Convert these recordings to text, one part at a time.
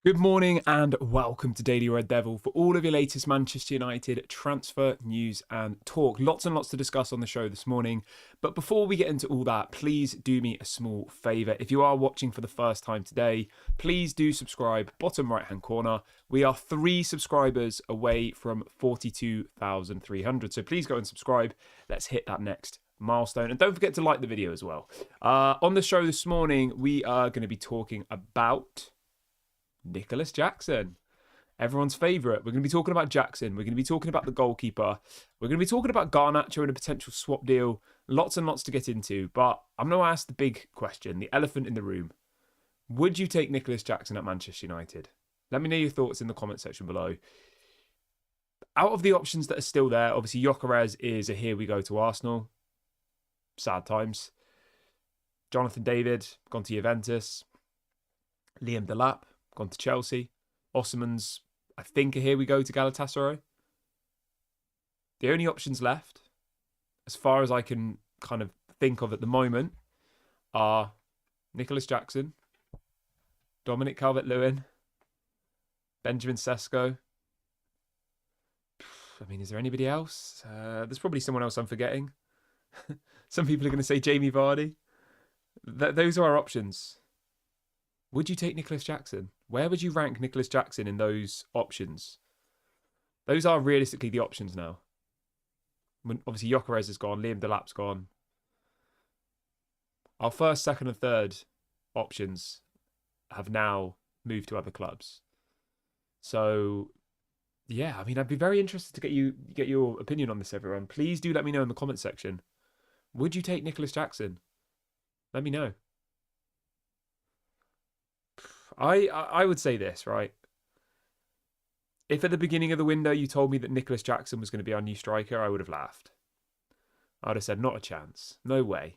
Good morning and welcome to Daily Red Devil for all of your latest Manchester United transfer news and talk. Lots and lots to discuss on the show this morning. But before we get into all that, please do me a small favour. If you are watching for the first time today, please do subscribe, bottom right hand corner. We are 3 subscribers away from 42,300. So please go and subscribe. Let's hit that next milestone. And don't forget to like the video as well. On the show this morning, we are going to be talking about Nicholas Jackson, everyone's favourite. We're going to be talking about Jackson. We're going to be talking about the goalkeeper. We're going to be talking about Garnacho and a potential swap deal. Lots and lots to get into. But I'm going to ask the big question, the elephant in the room. Would you take Nicholas Jackson at Manchester United? Let me know your thoughts in the comment section below. Out of the options that are still there, obviously Gyökeres is a here we go to Arsenal. Sad times. Jonathan David, gone to Juventus. Liam Delap, gone to Chelsea. Osman's, I think, here we go to Galatasaray. The only options left, as far as I can kind of think of at the moment, are Nicholas Jackson, Dominic Calvert-Lewin, Benjamin Sesko. I mean, is there anybody else? There's probably someone else I'm forgetting. Some people are going to say Jamie Vardy. Those are our options. Would you take Nicholas Jackson? Where would you rank Nicholas Jackson in those options? Those are realistically the options now. When obviously Gyökeres is gone, Liam Delap's gone. Our first, second and third options have now moved to other clubs. So, yeah, I mean, I'd be very interested to get your opinion on this, everyone. Please do let me know in the comment section. Would you take Nicholas Jackson? Let me know. I would say this, right? If at the beginning of the window you told me that Nicholas Jackson was going to be our new striker, I would have laughed. I would have said, not a chance. No way.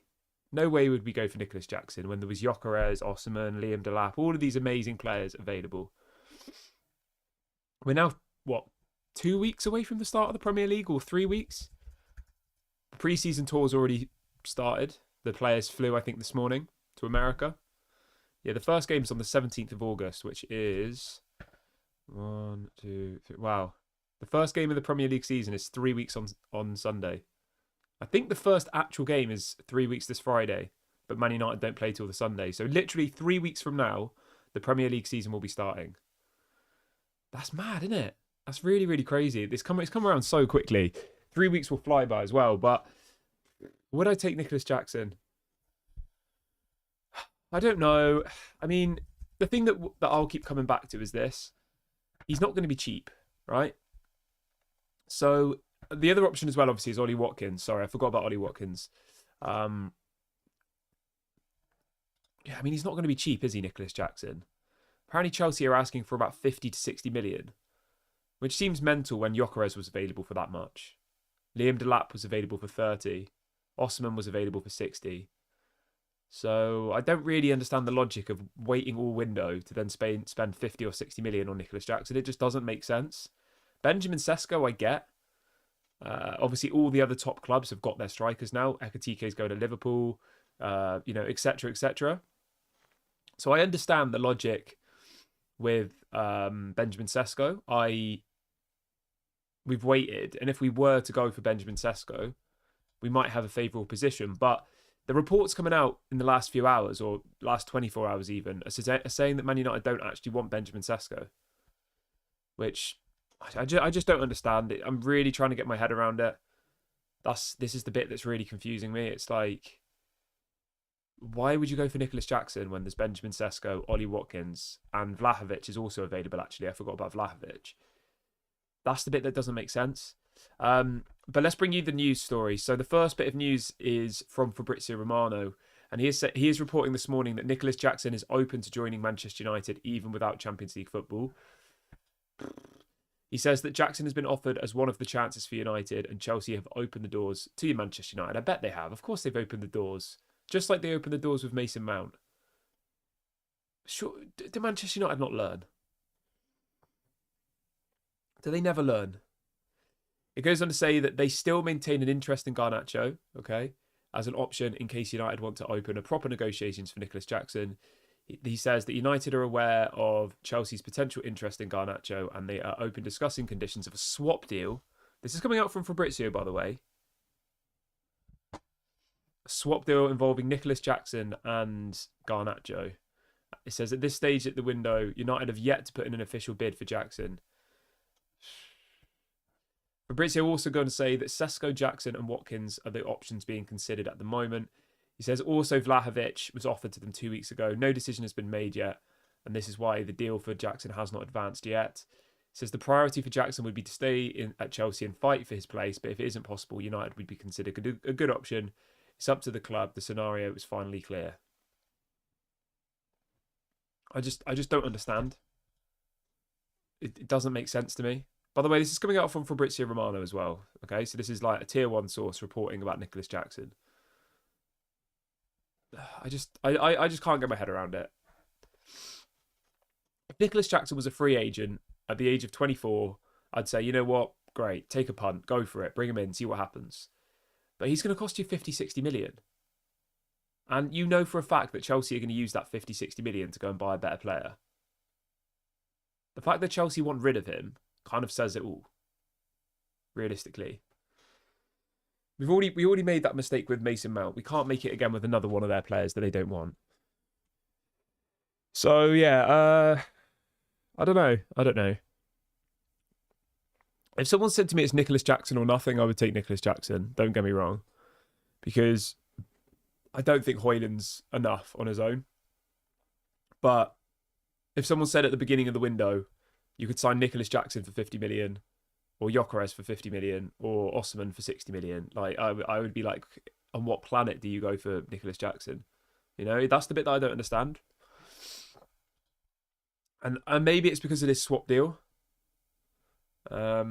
No way would we go for Nicholas Jackson when there was Gyökeres, Osman, Liam Delap, all of these amazing players available. We're now, 2 weeks away from the start of the Premier League, or 3 weeks? The pre-season tour's already started. The players flew, I think, this morning to America. Yeah, the first game is on the 17th of August, which is 1, 2, 3. Wow. The first game of the Premier League season is 3 weeks on Sunday. I think the first actual game is 3 weeks this Friday, but Man United don't play till the Sunday. So literally 3 weeks from now, the Premier League season will be starting. That's mad, isn't it? That's really, really crazy. It's come around so quickly. 3 weeks will fly by as well. But would I take Nicholas Jackson? I don't know. I mean, the thing that I'll keep coming back to is this. He's not going to be cheap, right? So the other option as well, obviously, is Ollie Watkins. Sorry, I forgot about Ollie Watkins. Yeah, I mean, he's not going to be cheap, is he, Nicholas Jackson? Apparently Chelsea are asking for about 50 to 60 million, which seems mental when Gyökeres was available for that much. Liam Delap was available for 30. Osman was available for 60. So I don't really understand the logic of waiting all window to then spend 50 or 60 million on Nicholas Jackson. It just doesn't make sense. Benjamin Sesko, I get. Obviously, all the other top clubs have got their strikers now. Ekitike's going to Liverpool, etc., etc. So I understand the logic with Benjamin Sesko. We've waited, and if we were to go for Benjamin Sesko, we might have a favourable position, but the reports coming out in the last few hours, or last 24 hours even, are saying that Man United don't actually want Benjamin Sesko, which I just don't understand. I'm really trying to get my head around it. This is the bit that's really confusing me. It's like, why would you go for Nicholas Jackson when there's Benjamin Sesko, Ollie Watkins, and Vlahovic is also available, actually. I forgot about Vlahovic. That's the bit that doesn't make sense. But let's bring you the news story. So the first bit of news is from Fabrizio Romano, and he is reporting this morning that Nicholas Jackson is open to joining Manchester United even without Champions League football. He says that Jackson has been offered as one of the chances for United, and Chelsea have opened the doors to Manchester United. I bet they have. Of course they've opened the doors. Just like they opened the doors with Mason Mount. Sure, do Manchester United not learn? Do they never learn? It goes on to say that they still maintain an interest in Garnacho, okay, as an option in case United want to open a proper negotiations for Nicholas Jackson. He says that United are aware of Chelsea's potential interest in Garnacho and they are open discussing conditions of a swap deal. This is coming out from Fabrizio, by the way. A swap deal involving Nicholas Jackson and Garnacho. It says at this stage at the window, United have yet to put in an official bid for Jackson. Fabrizio also going to say that Sesko, Jackson and Watkins are the options being considered at the moment. He says also Vlahovic was offered to them 2 weeks ago. No decision has been made yet, and this is why the deal for Jackson has not advanced yet. He says the priority for Jackson would be to stay at Chelsea and fight for his place, but if it isn't possible, United would be considered a good option. It's up to the club. The scenario is finally clear. I just don't understand. It doesn't make sense to me. By the way, this is coming out from Fabrizio Romano as well. Okay, so this is like a tier 1 source reporting about Nicholas Jackson. I just can't get my head around it. If Nicholas Jackson was a free agent at the age of 24, I'd say, you know what? Great, take a punt, go for it, bring him in, see what happens. But he's going to cost you 50, 60 million. And you know for a fact that Chelsea are going to use that 50, 60 million to go and buy a better player. The fact that Chelsea want rid of him kind of says it all, realistically. We already made that mistake with Mason Mount. We can't make it again with another one of their players that they don't want. So yeah, I don't know. If someone said to me it's Nicholas Jackson or nothing, I would take Nicholas Jackson. Don't get me wrong, because I don't think Højlund's enough on his own. But if someone said at the beginning of the window, you could sign Nicholas Jackson for 50 million, or Gyökeres for 50 million, or Osman for 60 million, like I would be like, on what planet do you go for Nicholas Jackson? You know, that's the bit that I don't understand. And maybe it's because of this swap deal. Yeah,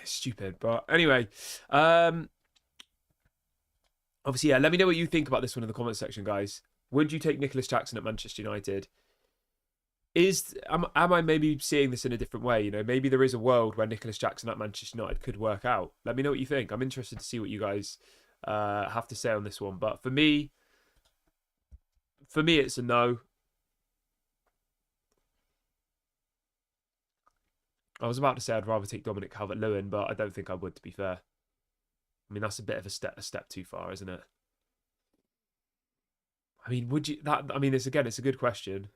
it's stupid. But anyway, obviously, yeah, let me know what you think about this one in the comment section, guys. Would you take Nicholas Jackson at Manchester United? Am I maybe seeing this in a different way? You know, maybe there is a world where Nicholas Jackson at Manchester United could work out. Let me know what you think. I'm interested to see what you guys have to say on this one. But for me, it's a no. I was about to say I'd rather take Dominic Calvert-Lewin, but I don't think I would, to be fair. I mean, that's a bit of a step too far, isn't it? I mean, would you it's a good question.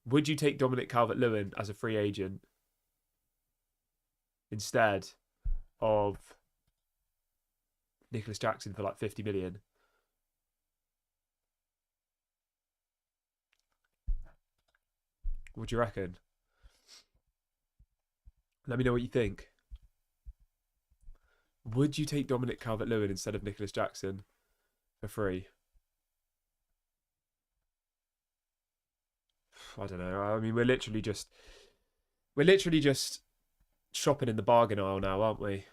Would you take Dominic Calvert-Lewin as a free agent instead of Nicholas Jackson for like 50 million? What do you reckon? Let me know what you think. Would you take Dominic Calvert-Lewin instead of Nicholas Jackson for free? I don't know. I mean, we're literally just shopping in the bargain aisle now, aren't we?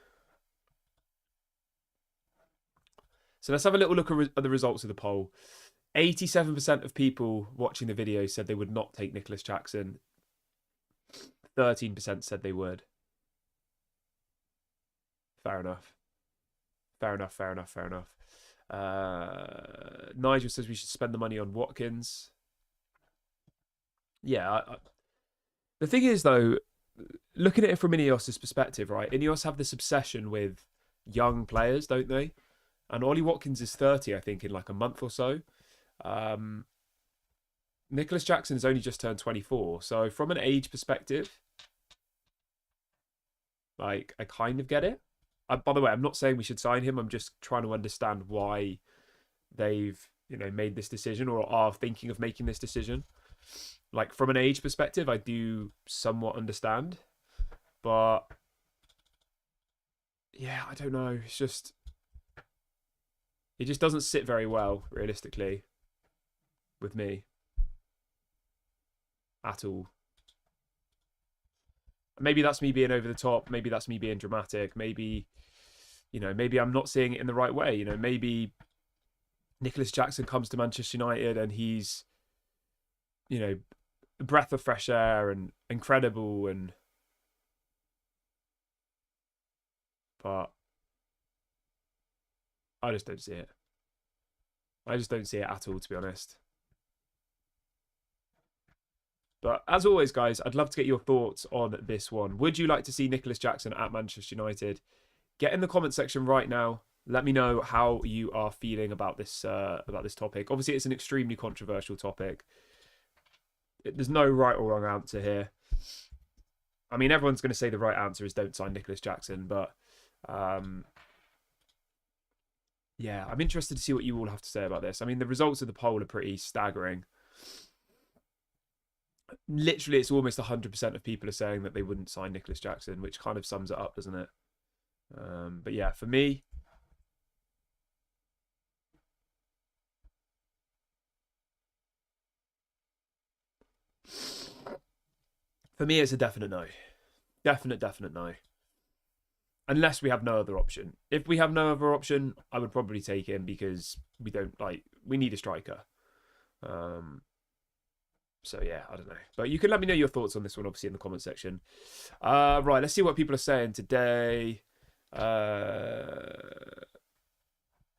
So let's have a little look at the results of the poll. 87% of people watching the video said they would not take Nicholas Jackson. 13% said they would. Fair enough. Nigel says we should spend the money on Watkins. Yeah. The thing is, though, looking at it from Ineos's perspective, right? Ineos have this obsession with young players, don't they? And Ollie Watkins is 30, I think, in like a month or so. Nicholas Jackson has only just turned 24. So from an age perspective, like, I kind of get it. By the way, I'm not saying we should sign him. I'm just trying to understand why they've, made this decision or are thinking of making this decision. Like, from an age perspective, I do somewhat understand. But, yeah, I don't know. It just doesn't sit very well, realistically, with me. At all. Maybe that's me being over the top. Maybe that's me being dramatic. Maybe I'm not seeing it in the right way. Maybe Nicholas Jackson comes to Manchester United and he's, a breath of fresh air and incredible, but I just don't see it. I just don't see it at all, to be honest. But as always, guys, I'd love to get your thoughts on this one. Would you like to see Nicholas Jackson at Manchester United? Get in the comment section right now. Let me know how you are feeling about this topic. Obviously, it's an extremely controversial topic. There's no right or wrong answer here. I mean, everyone's going to say the right answer is don't sign Nicholas Jackson, but yeah, I'm interested to see what you all have to say about this. I mean, the results of the poll are pretty staggering. Literally, it's almost 100% of people are saying that they wouldn't sign Nicholas Jackson, which kind of sums it up, doesn't it? But yeah, for me, it's a definite no. Definite no. Unless we have no other option. If we have no other option, I would probably take him because we need a striker. So yeah, I don't know. But you can let me know your thoughts on this one, obviously, in the comment section. Right, let's see what people are saying today.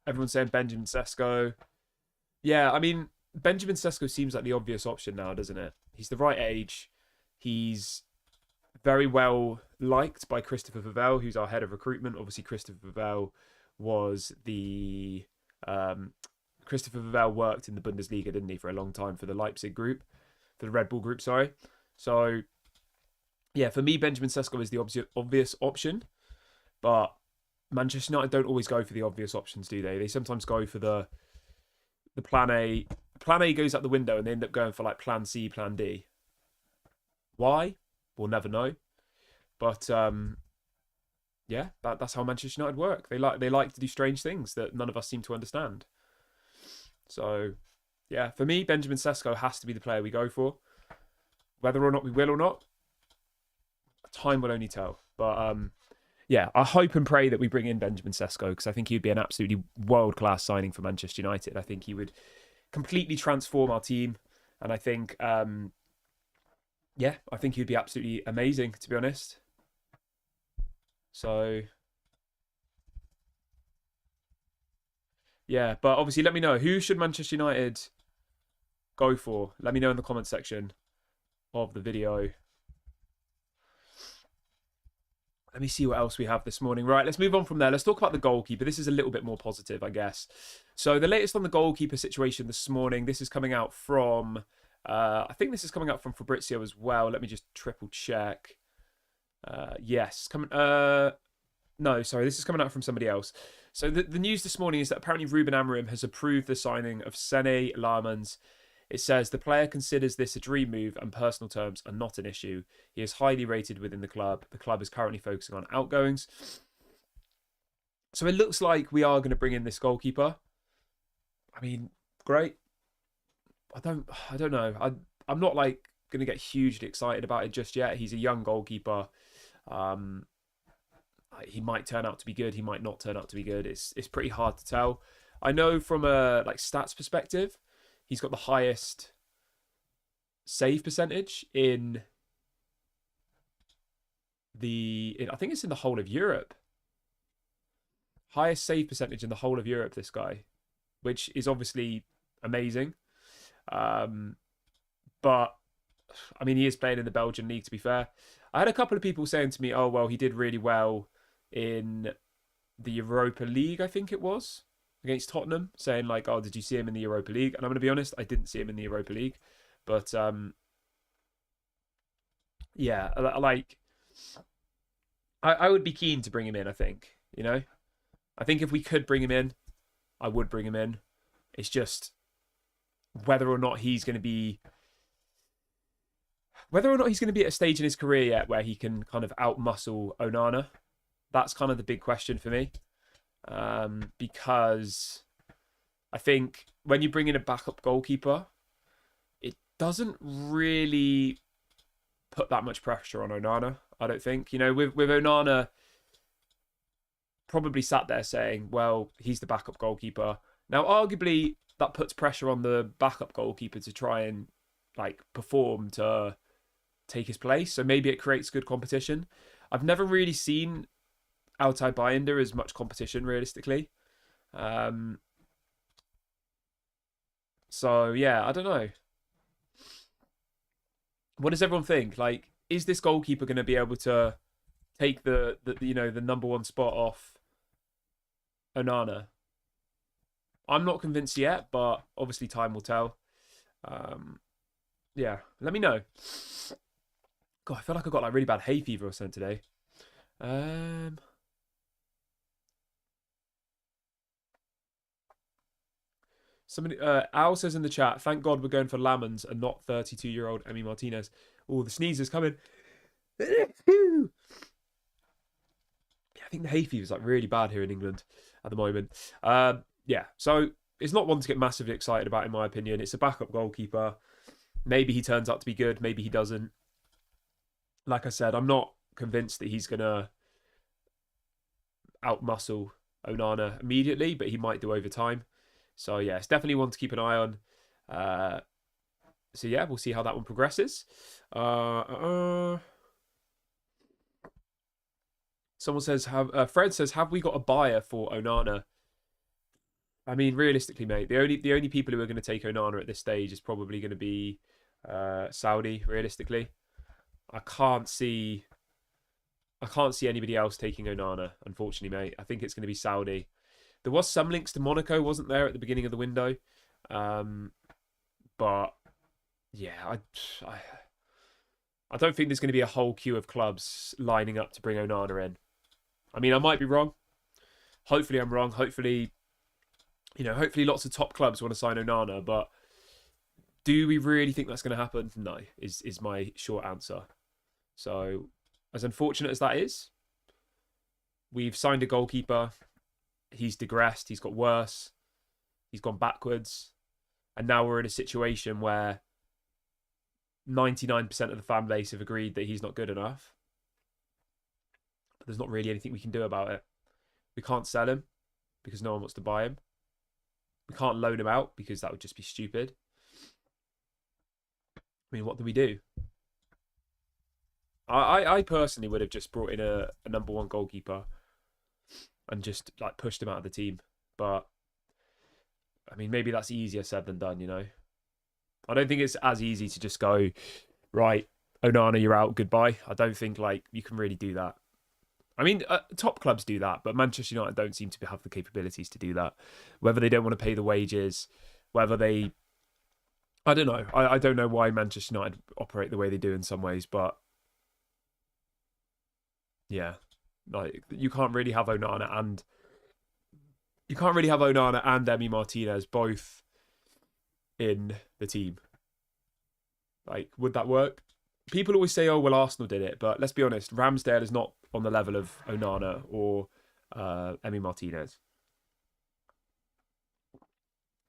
Everyone's saying Benjamin Sesko. Yeah, I mean, Benjamin Sesko seems like the obvious option now, doesn't it? He's the right age. He's very well liked by Christopher Vivell, who's our head of recruitment. Obviously, Christopher Vivell worked in the Bundesliga, didn't he, for a long time for the Leipzig group, for the Red Bull group, sorry. So, yeah, for me, Benjamin Sesko is the obvious option. But Manchester United don't always go for the obvious options, do they? They sometimes go for the plan A. Plan A goes out the window and they end up going for like plan C, plan D. Why? We'll never know. But yeah, that's how Manchester United work. They like to do strange things that none of us seem to understand. So yeah, for me, Benjamin Sesko has to be the player we go for. Whether or not we will or not, time will only tell. But yeah, I hope and pray that we bring in Benjamin Sesko because I think he'd be an absolutely world-class signing for Manchester United. I think he would completely transform our team. And I think, yeah, I think he'd be absolutely amazing, to be honest. So, yeah, but obviously let me know. Who should Manchester United go for? Let me know in the comment section of the video. Let me see what else we have this morning. Right, let's move on from there. Let's talk about the goalkeeper. This is a little bit more positive, I guess. So the latest on the goalkeeper situation this morning. This is coming out from, I think this is coming out from Fabrizio as well. Let me just triple check. Yes, no, sorry, this is coming out from somebody else. So the news this morning is that apparently Ruben Amorim has approved the signing of Sene Laamans. It says the player considers this a dream move and personal terms are not an issue. He is highly rated within the club. The club is currently focusing on outgoings. So it looks like we are going to bring in this goalkeeper. I mean, great. I don't know. I'm not like going to get hugely excited about it just yet. He's a young goalkeeper. He might turn out to be good. He might not turn out to be good. It's pretty hard to tell. I know from a like stats perspective, he's got the highest save percentage in I think it's in the whole of Europe. Highest save percentage in the whole of Europe, this guy, which is obviously amazing. But, I mean, he is playing in the Belgian league, to be fair. I had a couple of people saying to me, oh, well, he did really well in the Europa League, I think it was, against Tottenham, saying like, oh, did you see him in the Europa League? And I'm going to be honest, I didn't see him in the Europa League. But, yeah, like, I would be keen to bring him in, I think, you know? I think if we could bring him in, I would bring him in. It's just whether or not he's going to be at a stage in his career yet where he can kind of outmuscle Onana. That's kind of the big question for me. Because I think when you bring in a backup goalkeeper, it doesn't really put that much pressure on Onana, I don't think. You know, with Onana probably sat there saying, well, he's the backup goalkeeper. Now, arguably, that puts pressure on the backup goalkeeper to try and like perform to take his place. So maybe it creates good competition. I've never really seen Altay Bayındır as much competition realistically. So yeah, I don't know. What does everyone think? Like, is this goalkeeper going to be able to take the number one spot off Onana? I'm not convinced yet, but obviously time will tell. Um, yeah, let me know. God, I feel like I got like really bad hay fever or something today. Um, Somebody, Al says in the chat, thank God we're going for Lamans and not 32-year-old Emi Martinez. Oh, the sneezer's coming. Yeah, I think the hay fever is like really bad here in England at the moment. Yeah, so it's not one to get massively excited about, in my opinion. It's a backup goalkeeper. Maybe he turns out to be good. Maybe he doesn't. Like I said, I'm not convinced that he's going to outmuscle Onana immediately, but he might do over time. So yeah, it's definitely one to keep an eye on. Uh, so yeah, we'll see how that one progresses. Someone says, Fred says, have we got a buyer for Onana? I mean, realistically, mate, the only people who are going to take Onana at this stage is probably going to be Saudi. Realistically, I can't see I can't see anybody else taking Onana. Unfortunately, mate, I think it's going to be Saudi. There was some links to Monaco, wasn't there, at the beginning of the window? Um, but yeah, I don't think there's going to be a whole queue of clubs lining up to bring Onana in. I mean, I might be wrong. Hopefully, I'm wrong. Hopefully lots of top clubs want to sign Onana, but do we really think that's going to happen? No, is my short answer. So, as unfortunate as that is, we've signed a goalkeeper. He's digressed. He's got worse. He's gone backwards. And now we're in a situation where 99% of the fan base have agreed that he's not good enough. But there's not really anything we can do about it. We can't sell him because no one wants to buy him. We can't loan him out because that would just be stupid. I mean, what do we do? I personally would have just brought in a number one goalkeeper and just like pushed him out of the team. But I mean, maybe that's easier said than done, you know? I don't think it's as easy to just go, right, Onana, you're out, goodbye. I don't think like you can really do that. I mean, top clubs do that, but Manchester United don't seem to have the capabilities to do that. Whether they don't want to pay the wages, whether they... I don't know. I don't know why Manchester United operate the way they do in some ways, but yeah, like you can't really have Onana and Emi Martinez both in the team. Like, would that work? People always say, "Oh, well, Arsenal did it," but let's be honest, Ramsdale is not on the level of Onana or Emi Martinez.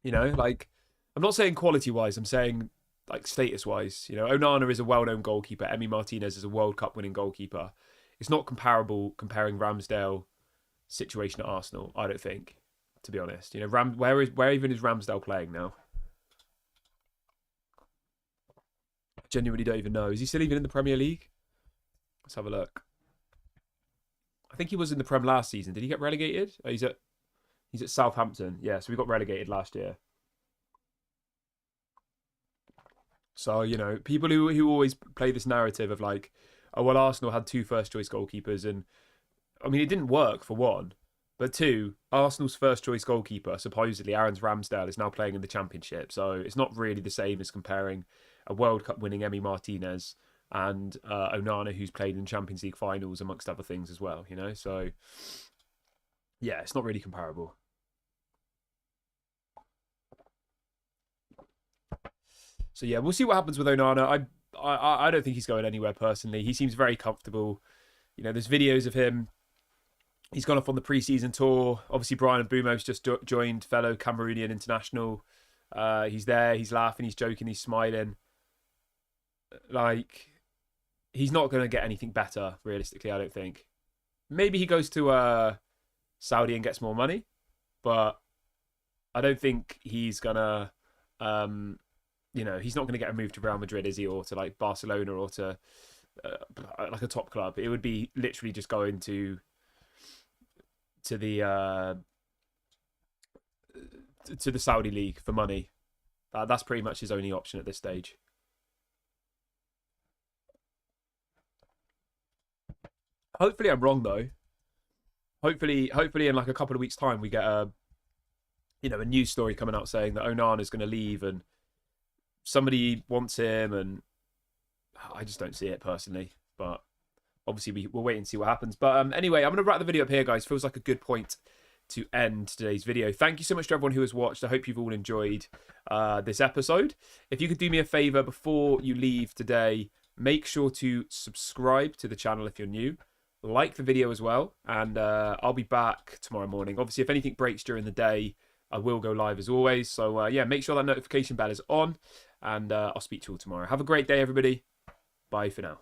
You know, like I'm not saying quality wise, I'm saying like status wise. You know, Onana is a well known goalkeeper. Emi Martinez is a World Cup winning goalkeeper. It's not comparable comparing Ramsdale situation at Arsenal. I don't think, to be honest. You know, where even is Ramsdale playing now? I genuinely don't even know. Is he still even in the Premier League? Let's have a look. I think he was in the Prem last season. Did he get relegated? Oh, he's at Southampton. Yeah, so we got relegated last year. So, you know, people who always play this narrative of like, oh, well, Arsenal had two first choice goalkeepers. And I mean, it didn't work for one. But two, Arsenal's first choice goalkeeper, supposedly Aaron Ramsdale, is now playing in the Championship. So it's not really the same as comparing a World Cup winning Emi Martinez and Onana, who's played in Champions League finals, amongst other things as well, you know? So, yeah, it's not really comparable. So yeah, we'll see what happens with Onana. I don't think he's going anywhere personally. He seems very comfortable. You know, there's videos of him. He's gone off on the pre-season tour. Obviously, Brian Mbumo's just joined, fellow Cameroonian international. He's there. He's laughing. He's joking. He's smiling. Like, he's not going to get anything better, realistically, I don't think. Maybe he goes to Saudi and gets more money, but I don't think he's going to... he's not going to get a move to Real Madrid, is he, or to like Barcelona or to like a top club. It would be literally just going to the Saudi league for money. That's pretty much his only option at this stage. Hopefully, I'm wrong though. Hopefully, in like a couple of weeks' time, we get a news story coming out saying that Onana is going to leave and somebody wants him, and I just don't see it personally. But obviously, we'll wait and see what happens. But anyway, I'm going to wrap the video up here, guys. Feels like a good point to end today's video. Thank you so much to everyone who has watched. I hope you've all enjoyed this episode. If you could do me a favor before you leave today, make sure to subscribe to the channel if you're new. Like the video as well, and I'll be back tomorrow morning. Obviously, if anything breaks during the day, I will go live as always. So yeah, make sure that notification bell is on, and I'll speak to you all tomorrow. Have a great day, everybody. Bye for now.